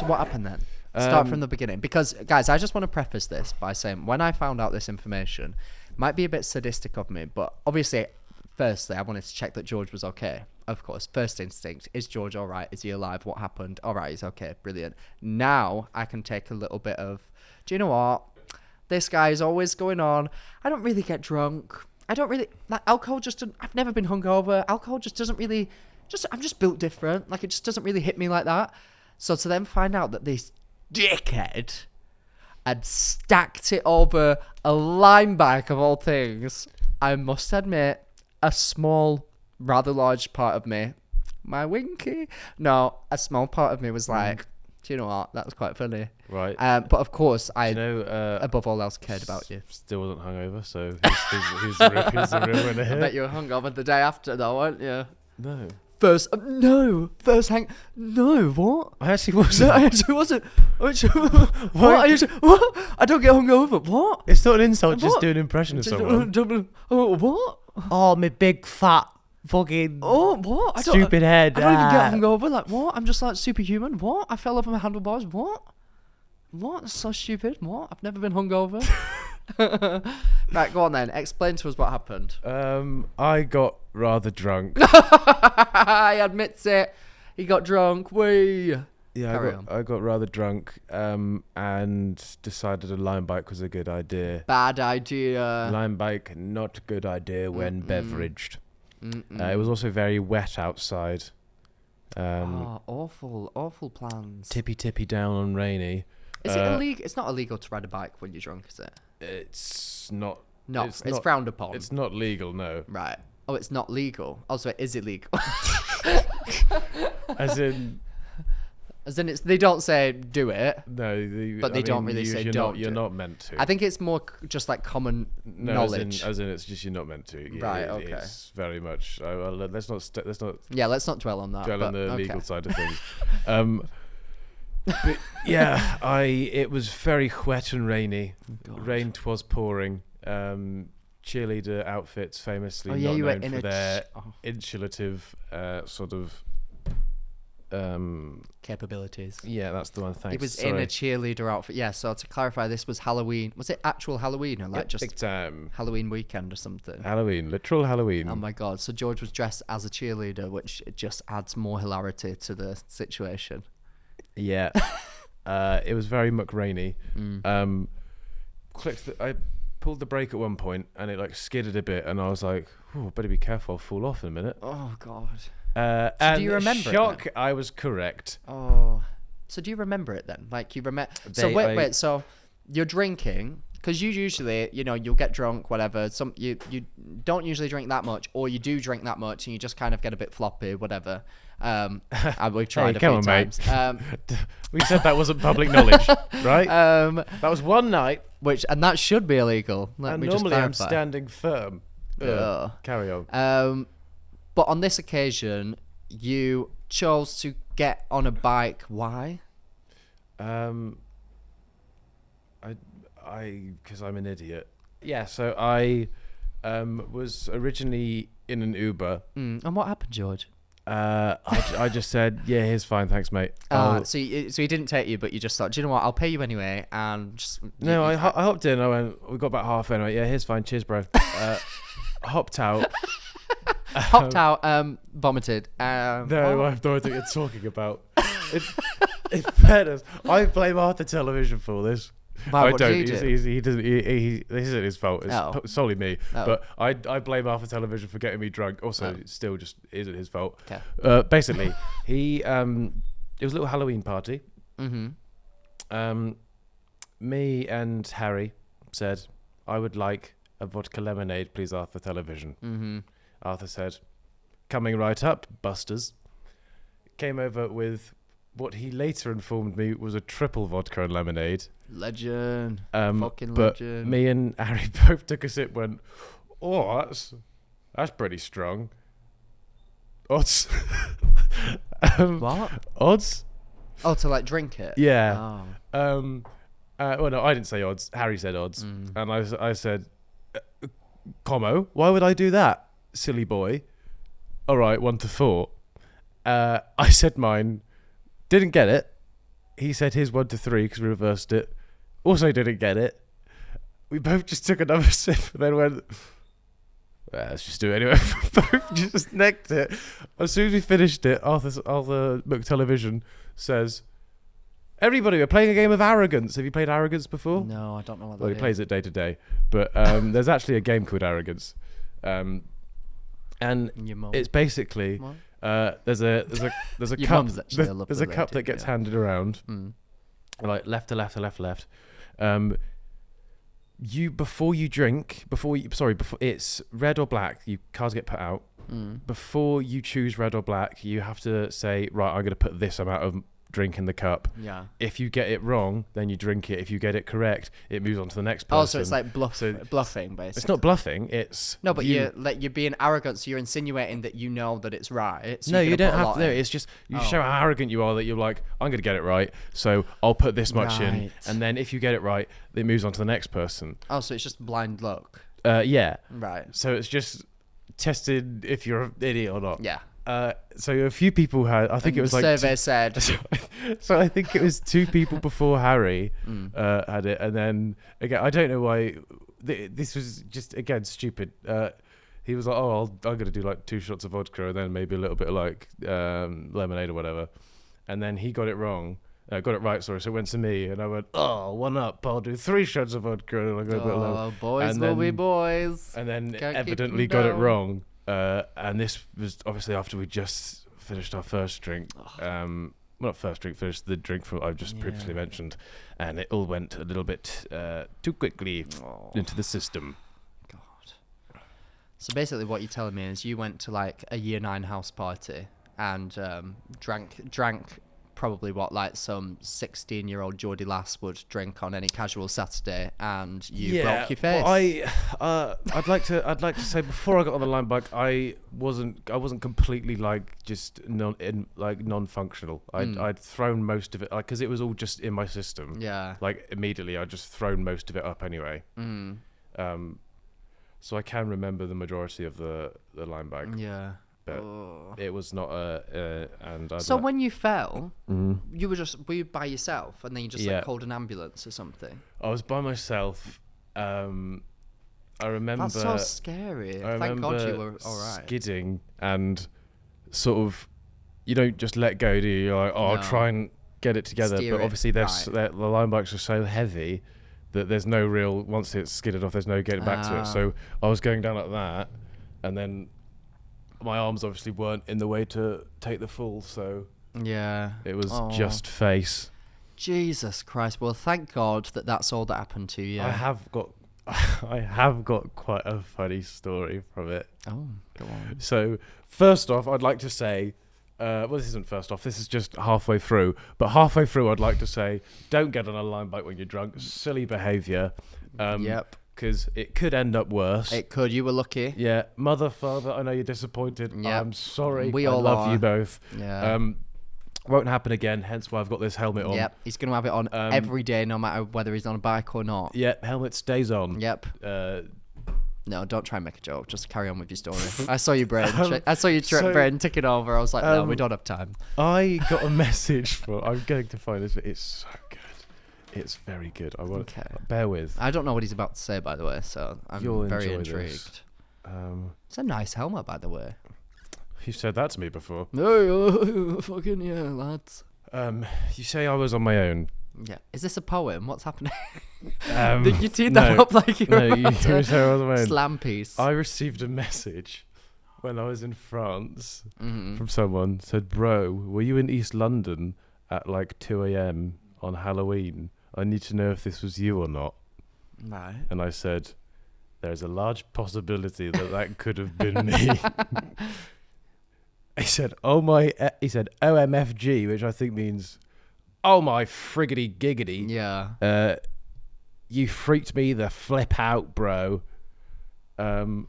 So what happened then? Start from the beginning. Because, guys, I just want to preface this by saying when I found out this information, might be a bit sadistic of me, but obviously, firstly, I wanted to check that George was okay. Of course, first instinct, is George all right? Is he alive? What happened? All right, he's okay. Brilliant. Now I can take a little bit of, do you know what? This guy is always going on. I don't really get drunk. I don't really, like, alcohol just, I've never been hungover. Alcohol just doesn't really, I'm just built different. Like, it just doesn't really hit me like that. So to then find out that this dickhead had stacked it over a line bike of all things, I must admit, a small, rather large part of me, my winky, no, a small part of me was like, do you know what? That was quite funny. Right. But of course, I, above all else, cared about you. Still wasn't hungover, so who's the real winner here? I bet you were hungover the day after, though, weren't you? No. First no, what? I actually wasn't. No, I actually wasn't. What? I don't get hungover. What? It's not an insult, just do an impression of someone. What? Oh, my big fat fucking what? stupid head. I don't even get hungover. Like, what? I'm just like superhuman. What? I fell over my handlebars. What? That's so stupid. What? I've never been hungover. Right, go on then. Explain to us what happened. I got rather drunk. He admits it. He got drunk. Yeah, I got rather drunk and decided a line bike was a good idea. Bad idea. Line bike, not a good idea when beveraged. It was also very wet outside. Awful plans. Tippy down on rainy. Is it illegal? It's not illegal to ride a bike when you're drunk, is it? It's not. No, it's frowned upon. It's not legal, no. Right. Oh, it's not legal. Also, it is illegal. As in, it's, they don't say do it. No, but they don't really say don't. You're not meant to. I think it's more just like common knowledge. As in, it's just you're not meant to. Right. Okay. It's very much. Let's not. Yeah, let's not dwell on that. Dwell on the legal side of things. But yeah, it was very wet and rainy. Rain was pouring. Cheerleader outfits famously not known for their insulative sort of capabilities. Yeah, that's the one. Thanks. He was in a cheerleader outfit. Yeah, so to clarify, this was Halloween. Was it actual Halloween or like just big time Halloween weekend or something? Halloween, literal Halloween. Oh my god. So George was dressed as a cheerleader, which just adds more hilarity to the situation. Yeah. It was very much rainy. I pulled the brake at one point and it like skidded a bit and I was like, better be careful, I'll fall off in a minute. Oh god. So and do you remember shock, it I was correct. Oh. So do you remember it then? Like you remember so wait, so you're drinking because you usually, you'll get drunk, whatever. You don't usually drink that much, or you do drink that much and you just kind of get a bit floppy, whatever. We've tried a few times. We said that wasn't public knowledge, right? That was one night, and that should be illegal. Normally I'm standing firm. Carry on. But on this occasion, you chose to get on a bike. Why? Because I'm an idiot. Yeah, so I was originally in an Uber. And what happened, George? I just said, yeah, here's fine, thanks, mate. So he didn't take you, but you just thought, do you know what? I'll pay you anyway, and just. No, I hopped in. I went. We got about half in. I went, yeah, here's fine. Cheers, bro. Hopped out. Vomited. No, I have no idea what you're talking about. In fairness, I blame Arthur Television for all this. Wow, I what don't. Did you do? He doesn't. This isn't his fault. It's solely me. But I blame Arthur Television for getting me drunk. Also, it still just isn't his fault. Okay. Basically, it was a little Halloween party. Me and Harry said, I would like a vodka lemonade, please, Arthur Television. Arthur said, coming right up, Busters. Came over with what he later informed me was a triple vodka and lemonade. Legend. Fucking legend. But me and Harry both took a sip, went, oh, that's pretty strong. Odds. What? Odds? Oh, to like drink it? Yeah. Well, no, I didn't say odds. Harry said odds. And I said, Como, why would I do that, silly boy? All right, 1 to 4. I said mine. Didn't get it. he said his 1 to 3 because we reversed it. Also didn't get it. We both just took another sip and then went, let's just do it anyway. Both just necked it. As soon as we finished it, Arthur McTelevision says, everybody, we're playing a game of Arrogance. Have you played Arrogance before? No, I don't know what that Well, is. he plays it day to day. But there's actually a game called Arrogance. And it's basically there's a Your cup. mum's actually a lovely There's a cup lady, that gets yeah. handed around, Mm. left to left to left. Before it's red or black. Cards get put out. Before you choose red or black, you have to say, right, I'm going to put this amount of drink in the cup. Yeah. If you get it wrong, then you drink it. If you get it correct, it moves on to the next person. Oh, so it's like bluffing, basically. It's not bluffing. It's no, but you're being arrogant, so you're insinuating that you know that it's right. So no, you're you gonna don't put a have lot to. in. It's just you show how arrogant you are that you're like, I'm going to get it right, so I'll put this much in, Right. and then if you get it right, it moves on to the next person. Oh, so it's just blind luck. Yeah. Right. So it's just tested if you're an idiot or not. Yeah. So a few people had. I think And it was the like survey said. So I think it was 2 people before Harry had it, and then again I don't know why. This was just again stupid. He was like, "Oh, I'm gonna do like 2 shots of vodka and then maybe a little bit of like lemonade or whatever," and then he got it wrong. Got it right, sorry. So it went to me, and I went, "Oh, 1 up. I'll do 3 shots of vodka." And I got a bit low. Oh, boys And will be then- boys. And then Can't keep evidently them got it down. wrong. And this was obviously after we just finished our first drink. Well, not first drink, finished the drink from I've just previously mentioned, and it all went a little bit too quickly into the system. God. So basically, what you're telling me is you went to like a year 9 house party and drank probably what like some 16-year-old Geordie lass would drink on any casual Saturday, and you broke your face. Well, I'd like to say before I got on the line bike, I wasn't completely like just non-functional. I'd thrown most of it because it was all just in my system. Yeah. Like immediately, I'd just thrown most of it up anyway. So I can remember the majority of the line bike. Yeah. But it was not and So when you fell, were you by yourself, and then you just like called an ambulance or something? I was by myself. I remember That's so scary. Thank God you were all right. Skidding and sort of, you don't just let go, do you? You're like, I'll try and get it together. Steer but it, obviously, the line bikes are so heavy that there's no real, once it's skidded off, there's no getting back to it. So I was going down like that, and then my arms obviously weren't in the way to take the fall, so it was just face. Jesus Christ! Well, thank God that's all that happened to you. I have got quite a funny story from it. Oh, go on. So first off, I'd like to say, well, this isn't first off. This is just halfway through. But halfway through, I'd like to say, don't get on a line bike when you're drunk. Silly behaviour. Yep. Because it could end up worse. It could. You were lucky. Yeah, mother, father, I know you're disappointed. Yep. I'm sorry. We I all love are. you both. Yeah. Won't happen again. Hence why I've got this helmet on. Yep. He's gonna have it on every day, no matter whether he's on a bike or not. Yeah, helmet stays on. Yep. No, don't try and make a joke. Just carry on with your story. I saw your brain. I saw your brain ticking over. I was like, no, we don't have time. I got a message from. I'm going to find this. It's so good. It's very good. I want. Okay. Bear with. I don't know what he's about to say, by the way, so I'm You'll very enjoy intrigued. this. It's a nice helmet, by the way. You said that to me before. No, fucking yeah, lads. You say I was on my own. Yeah. Is this a poem? What's happening? Did you teed that up like you were you say I was on my own. slam piece? I received a message when I was in France from someone said, "Bro, were you in East London at like 2 a.m. on Halloween? I need to know if this was you or not." Right. And I said, "There's a large possibility that could have been me." He said, OMFG, which I think means, oh my friggity giggity. Yeah. You freaked me the flip out, bro. And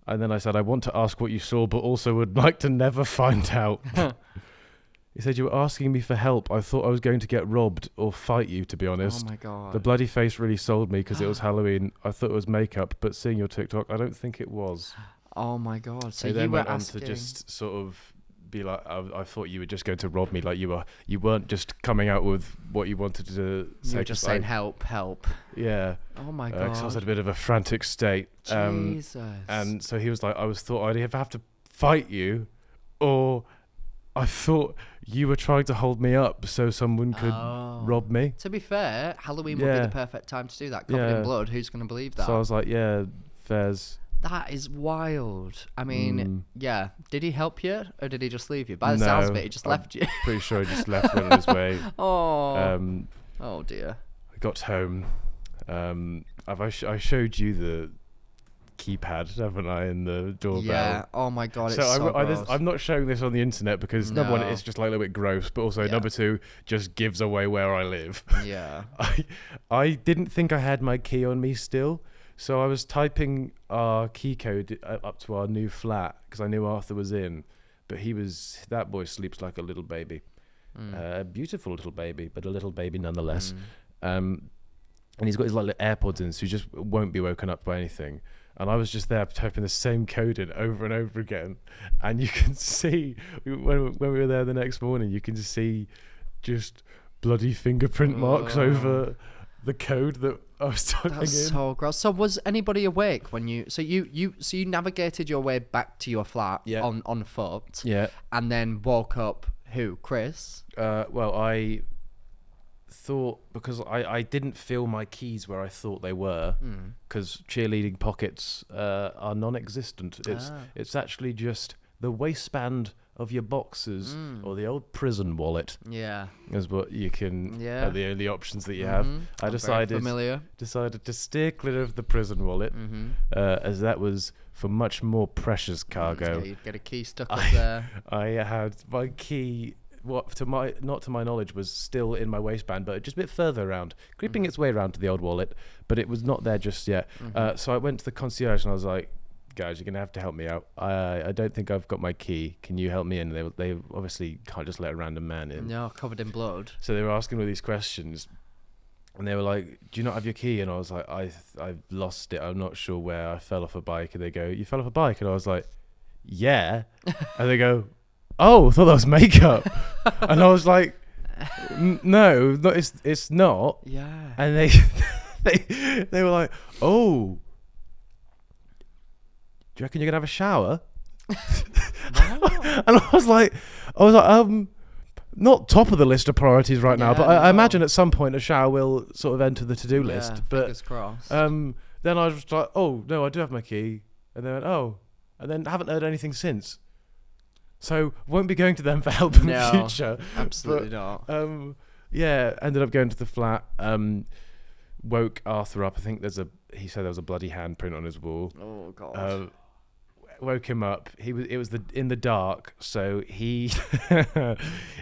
then I said, I want to ask what you saw, but also would like to never find out. He said, you were asking me for help. I thought I was going to get robbed or fight you, to be honest. Oh my God. The bloody face really sold me because it was Halloween. I thought it was makeup, but seeing your TikTok, I don't think it was. Oh my God. So He you then were went on asking... to just sort of be like, I thought you were just going to rob me. Like you weren't just coming out with what you wanted to say. You were just saying help. Yeah. Oh my god. Because I was in a bit of a frantic state. Jesus. And so he was like, I thought I'd either have to fight you, or I thought you were trying to hold me up so someone could rob me. To be fair, Halloween would be the perfect time to do that. Covered in blood. Who's going to believe that? So I was like, yeah, fairs. That is wild. I mean, yeah. Did he help you, or did he just leave you? By the sounds of it, he just left you. Pretty sure he just left, went on his way. Oh. Oh dear. I got home. I showed you the keypad, haven't I, in the doorbell? Yeah. Oh my god. It's so gross. I'm not showing this on the internet because number one, it's just like a little bit gross, but also number two, just gives away where I live. Yeah. I didn't think I had my key on me still. So I was typing our key code up to our new flat because I knew Arthur was in, but that boy sleeps like a little baby, a beautiful little baby, but a little baby nonetheless. And he's got his like AirPods in, so he just won't be woken up by anything. And I was just there typing the same code in over and over again, and you can see when we were there the next morning, you can see just bloody fingerprint marks over the code that I was typing in. That's so gross. So was anybody awake when you? So you navigated your way back to your flat on foot. Yeah. And then woke up. Who? Chris? Well, I thought because I didn't feel my keys where I thought they were because cheerleading pockets are non-existent. It's actually just the waistband of your boxes or the old prison wallet. Yeah, is what you can. Yeah, are the only options that you have. I decided to steer clear of the prison wallet as that was for much more precious cargo. Yeah, you'd get a key stuck up there. I had my key. What not to my knowledge was still in my waistband, but just a bit further around, creeping its way around to the old wallet, but it was not there just yet. So I went to the concierge and I was like, guys, you're gonna have to help me out. I don't think I've got my key. Can you help me in? They obviously can't just let a random man in. No, covered in blood. So they were asking all these questions, and they were like, "Do you not have your key?" And I was like, "I've lost it. I'm not sure where. I fell off a bike." And they go, "You fell off a bike?" And I was like, "Yeah." And they go, "Oh, I thought that was makeup." And I was like, "No, it's not." Yeah. And they were like, "Oh. Do you reckon you're gonna have a shower?" And I was like, not top of the list of priorities right now, but I imagine at some point a shower will sort of enter the to-do list. But fingers crossed. Then I was like, "Oh no, I do have my key," and then and then haven't heard anything since. So won't be going to them for help in the future. Absolutely not. Ended up going to the flat. Woke Arthur up. I think he said there was a bloody handprint on his wall. Oh god. Woke him up. It was in the dark, so he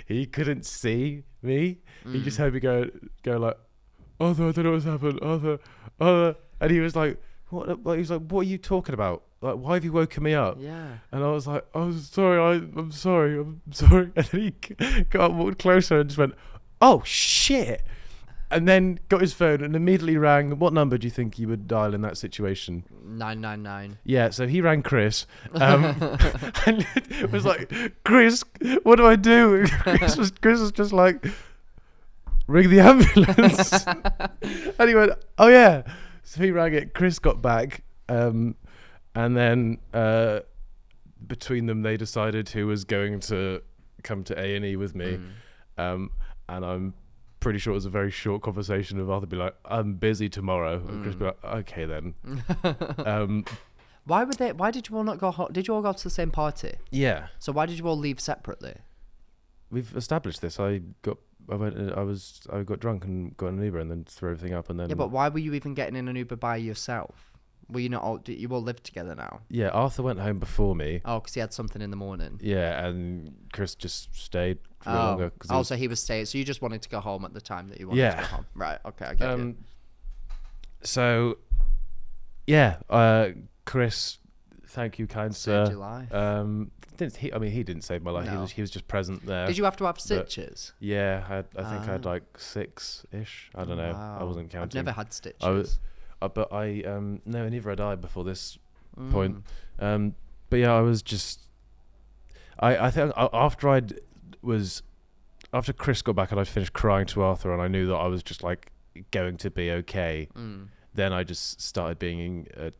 he couldn't see me. He just heard me go like, "Arthur, I don't know what's happened, Arthur." And he was like, "What?" He was like, "What are you talking about? Like, why have you woken me up?" Yeah. And I was like, "I'm sorry. I'm sorry. I'm sorry." And then he got up, walked closer, and just went, "Oh shit." And then got his phone and immediately rang. What number do you think he would dial in that situation? 999. Yeah, so he rang Chris. And it was like, "Chris, what do I do?" Chris was just like, "Ring the ambulance." And he went, "Oh yeah." So he rang it. Chris got back. And then between them, they decided who was going to come to A&E with me. And I'm pretty sure it was a very short conversation of Arthur be like, "I'm busy tomorrow," and Chris be like, "Okay then." Why did you all not go did you all go to the same party? Yeah. So why did you all leave separately? We've established this. I got drunk and got an Uber and then threw everything up and then. Yeah, but why were you even getting in an Uber by yourself? Were you not all? You all live together now? Yeah, Arthur went home before me. Oh, because he had something in the morning. Yeah, and Chris just stayed for longer. So he was staying. So you just wanted to go home at the time that you wanted to go home. Right. Okay, I get it. So, Chris, thank you, kind sir. Saved your life. He didn't save my life. No. He was just present there. Did you have to have stitches? Yeah, I think I had like 6-ish. I don't know. Wow. I wasn't counting. I've never had stitches. But neither had I before this point. But yeah, I think after Chris got back and I finished crying to Arthur and I knew that I was just like going to be okay. Then I just started being a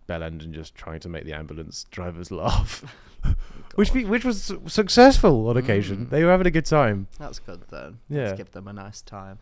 bell end and just trying to make the ambulance drivers laugh, which was successful on occasion. They were having a good time. That's good then. Yeah. Let's give them a nice time.